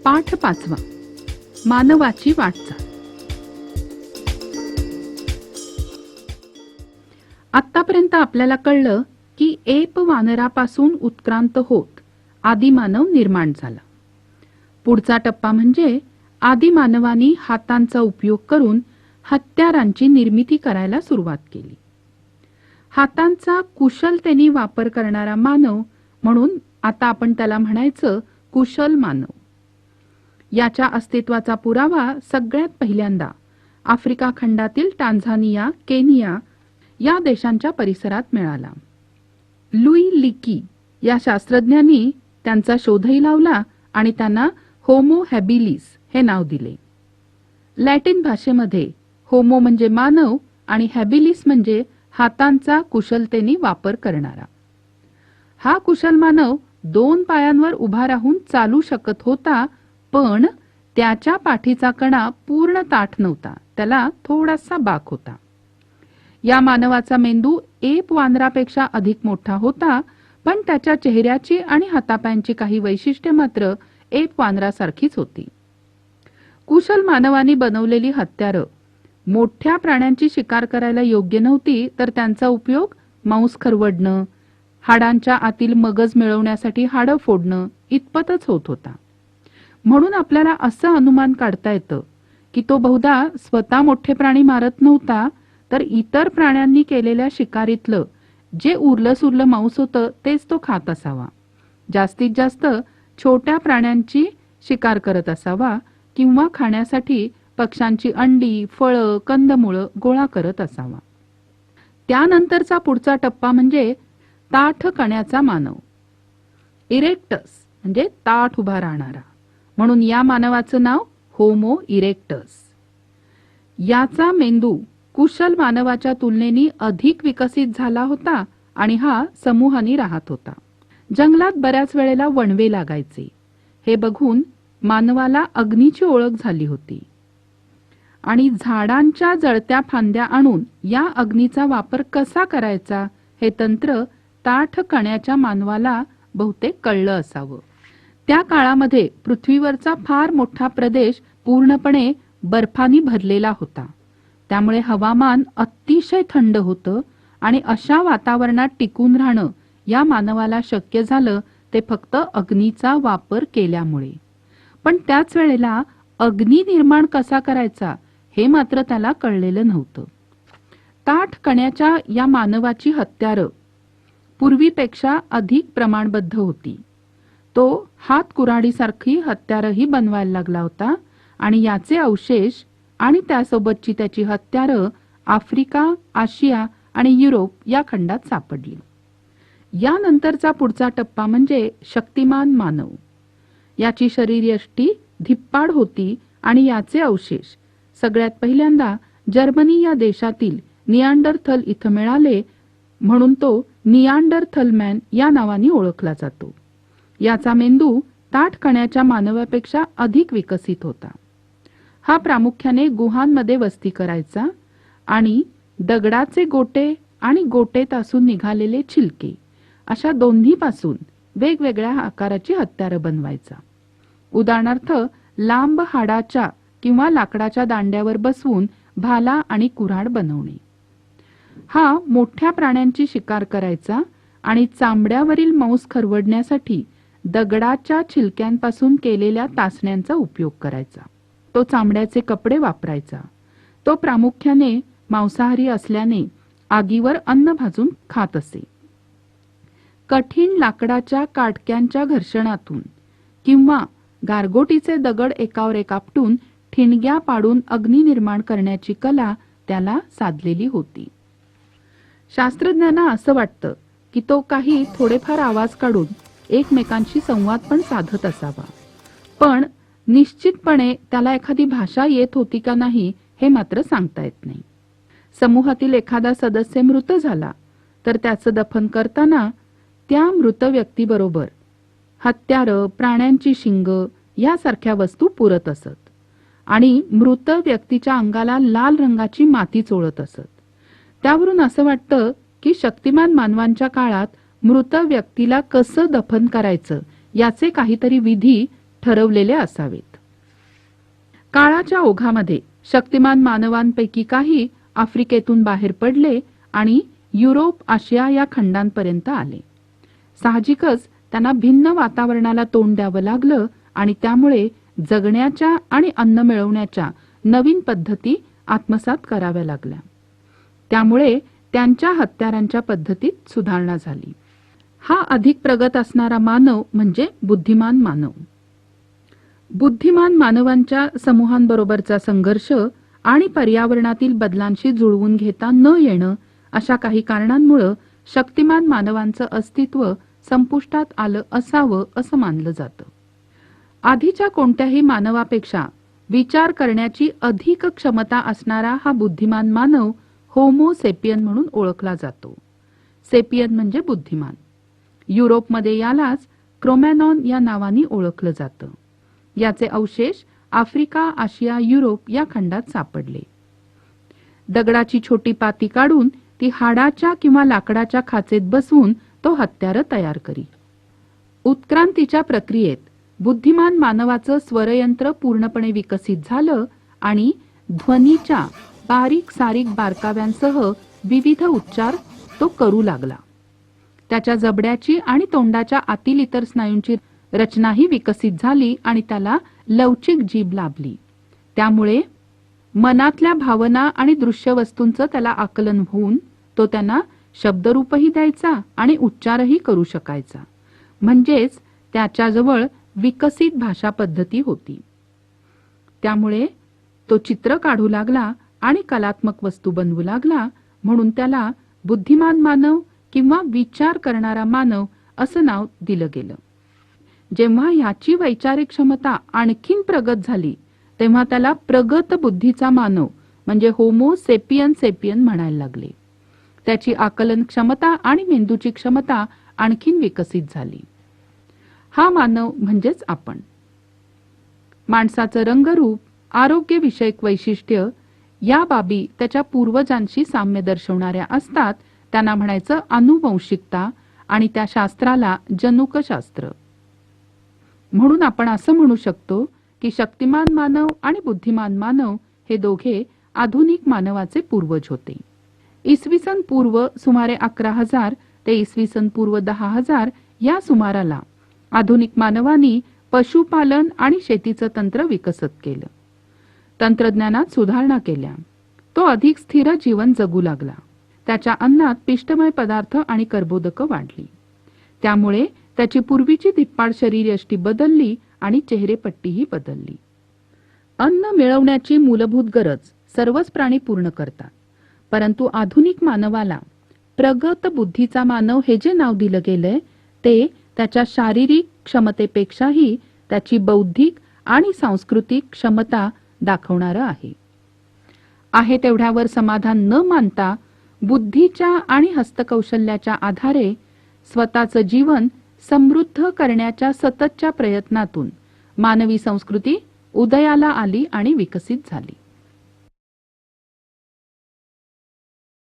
पाठ 5 मानवाची वाटचाल. आतापर्यंत आपल्याला कळलं की एप वानरापासून उत्क्रांत होत आदिमानव निर्माण झाला. पुढचा टप्पा म्हणजे आदिमानवानी हातांचा उपयोग करून हत्यारांची निर्मिती करायला सुरुवात केली. हातांचा कुशलतेने वापर करणारा मानव म्हणून आता आपण त्याला म्हणायचं कुशल मानव. याच्या अस्तित्वाचा पुरावा सगळ्यात पहिल्यांदा आफ्रिका खंडातील टांझानिया, केनिया या देशांच्या परिसरात मिळाला. लुई लिकी या शास्त्रज्ञांनी त्यांचा शोधही लावला आणि त्यांना होमो हॅबिलिस हे नाव दिले. लॅटिन भाषेमध्ये होमो म्हणजे मानव आणि हॅबिलिस म्हणजे हातांचा कुशलतेने वापर करणारा. हा कुशल मानव 2 पायांवर उभा राहून चालू शकत होता, पण त्याच्या पाठीचा कणा पूर्ण ताठ नव्हता, त्याला थोडासा बाक होता. या मानवाचा मेंदू एप वानरापेक्षा अधिक मोठा होता, पण त्याच्या चेहऱ्याची आणि हातापायांची काही वैशिष्ट्ये मात्र एप वानरासारखीच होती. कुशल मानवाने बनवलेली हत्यारं मोठ्या प्राण्यांची शिकार करायला योग्य नव्हती, तर त्यांचा उपयोग मांस खरवडणं, हाडांच्या आतील मगज मिळवण्यासाठी हाडं फोडणं इतपतच होत होता. म्हणून आपल्याला असं अनुमान काढता येतं की तो बहुधा स्वतः मोठे प्राणी मारत नव्हता, तर इतर प्राण्यांनी केलेल्या शिकारीतलं जे उरलं सुरलं मांस होतं तेच तो खात असावा. जास्तीत जास्त छोट्या प्राण्यांची शिकार करत असावा किंवा खाण्यासाठी पक्ष्यांची अंडी, फळं, कंदमुळं गोळा करत असावा. त्यानंतरचा पुढचा टप्पा म्हणजे ताठ कण्याचा मानव. इरेक्टस म्हणजे ताठ उभा राहणारा, म्हणून या मानवाचं नाव होमो इरेक्टस. याचा मेंदू कुशल मानवाच्या तुलनेने अधिक विकसित झाला होता आणि हा समूहाने राहत होता. जंगलात बऱ्याच वेळेला वणवे लागायचे. हे बघून मानवाला अग्नीची ओळख झाली होती आणि झाडांच्या जळत्या फांद्या आणून या अग्नीचा वापर कसा करायचा हे तंत्र ताठ कण्याच्या मानवाला बहुतेक कळलं असावं. त्या काळामध्ये पृथ्वीवरचा फार मोठा प्रदेश पूर्णपणे बर्फानी भरलेला होता. त्यामुळे हवामान अतिशय थंड होतं आणि अशा वातावरणात टिकून राहणं या मानवाला शक्य झालं ते फक्त अग्नीचा वापर केल्यामुळे. पण त्याच वेळेला अग्नी निर्माण कसा करायचा हे मात्र त्याला कळलेलं नव्हतं. ताठ कण्याच्या या मानवाची हत्यारं पूर्वीपेक्षा अधिक प्रमाणबद्ध होती. तो हात कुऱ्हाडीसारखी हत्यारही बनवायला लागला होता आणि याचे अवशेष आणि त्यासोबतची त्याची हत्यारं आफ्रिका, आशिया आणि युरोप या खंडात सापडली. यानंतरचा पुढचा टप्पा म्हणजे शक्तिमान मानव. याची शरीरयष्टी धिप्पाड होती आणि याचे अवशेष सगळ्यात पहिल्यांदा जर्मनी या देशातील निअँडरथल इथं मिळाले, म्हणून तो निअँडरथलमॅन या नावाने ओळखला जातो. याचा मेंदू ताठ कण्याच्या मानवापेक्षा अधिक विकसित होता. हा प्रामुख्याने गुहांमध्ये वस्ती करायचा आणि दगडाचे गोटे आणि गोटेतासून निघालेले छिलके अशा दोन्हीपासून वेगवेगळ्या आकाराची हत्यारं बनवायचा. उदाहरणार्थ लांब हाडाच्या किंवा लाकडाच्या दांड्यावर बसवून भाला आणि कुऱ्हाड बनवणे. हा मोठ्या प्राण्यांची शिकार करायचा आणि चामड्यावरील मांस खरवडण्यासाठी दगडाच्या छिलक्यांपासून केलेल्या तासण्यांचा उपयोग करायचा. तो चामड्याचे कपडे वापरायचा. तो प्रामुख्याने मांसाहारी असल्याने आगीवर अन्न भाजून खात असे. कठीण लाकडाच्या काटक्यांच्या घर्षणातून किंवा गारगोटीचे दगड एकावर एक आपटून ठिणग्या पाडून अग्नी निर्माण करण्याची कला त्याला साधलेली होती. शास्त्रज्ञांना असं वाटतं की तो काही थोडेफार आवाज काढून एकमेकांशी संवाद पण साधत असावा, पण निश्चितपणे त्याला एखादी भाषा येत होती का नाही हे मात्र सांगता येत नाही. समूहातील एखादा सदस्य मृत झाला तर त्याचं दफन करताना त्या मृत व्यक्तीबरोबर हत्यारं, प्राण्यांची शिंग यासारख्या वस्तू पुरत असत आणि मृत व्यक्तीच्या अंगाला लाल रंगाची माती चोळत असत. त्यावरून असं वाटतं की शक्तिमान मानवांच्या काळात मृत व्यक्तीला कसं दफन करायचं याचे काहीतरी विधी ठरवलेले असावेत. काळाच्या ओघामध्ये शक्तिमान मानवांपैकी काही आफ्रिकेतून बाहेर पडले आणि युरोप, आशिया या खंडांपर्यंत आले. साहजिकच त्यांना भिन्न वातावरणाला तोंड द्यावं लागलं आणि त्यामुळे जगण्याच्या आणि अन्न मिळवण्याच्या नवीन पद्धती आत्मसात कराव्या लागल्या. त्यामुळे त्यांच्या हत्यारांच्या पद्धतीत सुधारणा झाली. हा अधिक प्रगत असणारा मानव म्हणजे बुद्धिमान मानव. बुद्धिमान मानवांच्या समूहांबरोबरचा संघर्ष आणि पर्यावरणातील बदलांशी जुळवून घेता न येणं अशा काही कारणांमुळे शक्तिमान मानवांचं अस्तित्व संपुष्टात आलं असावं असं मानलं जातं. आधीच्या कोणत्याही मानवापेक्षा विचार करण्याची अधिक क्षमता असणारा हा बुद्धिमान मानव होमो सेपियन म्हणून ओळखला जातो. सेपियन म्हणजे बुद्धिमान. युरोपमध्ये यालाच क्रोमॅनॉन या नावाने ओळखलं जातं. याचे अवशेष आफ्रिका, आशिया, युरोप या खंडात सापडले. दगडाची छोटी पाती काढून ती हाडाच्या किंवा लाकडाच्या खाचेत बसवून तो हत्यार तयार करी. उत्क्रांतीच्या प्रक्रियेत बुद्धिमान मानवाचं स्वरयंत्र पूर्णपणे विकसित झालं आणि ध्वनीच्या बारीक सारीक बारकाव्यांसह विविध उच्चार तो करू लागला. त्याच्या जबड्याची आणि तोंडाच्या आतील इतर स्नायूंची रचनाही विकसित झाली आणि त्याला लवचिक जीभ लाभली. त्यामुळे मनातल्या भावना आणि दृश्य वस्तूंचं त्याला आकलन होऊन तो त्यांना शब्दरूपही द्यायचा आणि उच्चारही करू शकायचा. म्हणजेच त्याच्याजवळ विकसित भाषा पद्धती होती. त्यामुळे तो चित्र काढू लागला आणि कलात्मक वस्तू बनवू लागला. म्हणून त्याला बुद्धिमान मानव किंवा विचार करणारा मानव असं नाव दिलं गेलं. जेव्हा ह्याची वैचारिक क्षमता आणखीन प्रगत झाली तेव्हा त्याला प्रगत बुद्धीचा मानव म्हणजे होमो सेपियन सेपियन म्हणायला लागले. त्याची आकलन क्षमता आणि मेंदूची क्षमता आणखीन विकसित झाली. हा मानव म्हणजेच आपण. माणसाचं रंगरूप, आरोग्यविषयक वैशिष्ट्य या बाबी त्याच्या पूर्वजांशी साम्य दर्शवणाऱ्या असतात. त्यांना म्हणायचं आनुवंशिकता आणि त्या शास्त्राला जनुकशास्त्र. म्हणून आपण असं म्हणू शकतो की शक्तिमान मानव आणि बुद्धिमान मानव हे दोघे आधुनिक मानवाचे पूर्वज होते. इसवी सन पूर्व सुमारे 11,000 ते इसवी सन पूर्व 10,000 या सुमाराला आधुनिक मानवांनी पशुपालन आणि शेतीचं तंत्र विकसित केलं. तंत्रज्ञानात सुधारणा केल्या. तो अधिक स्थिर जीवन जगू लागला. त्याच्या अन्नात पिष्टमय पदार्थ आणि कर्बोदकं वाढली. त्यामुळे त्याची पूर्वीची धिप्पाड शरीरयष्टी बदलली आणि चेहरेपट्टीही बदलली. अन्न मिळवण्याची मूलभूत गरज सर्वच प्राणी पूर्ण करतात. परंतु आधुनिक मानवाला प्रगत बुद्धीचा मानव हे जे नाव दिलं गेलंय ते त्याच्या शारीरिक क्षमतेपेक्षाही त्याची बौद्धिक आणि सांस्कृतिक क्षमता दाखवणारं आहे. आहे तेवढ्यावर समाधान न मानता बुद्धीच्या आणि हस्तकौशल्याच्या आधारे स्वतःचं जीवन समृद्ध करण्याच्या सततच्या प्रयत्नातून मानवी संस्कृती उदयाला आली आणि विकसित झाली.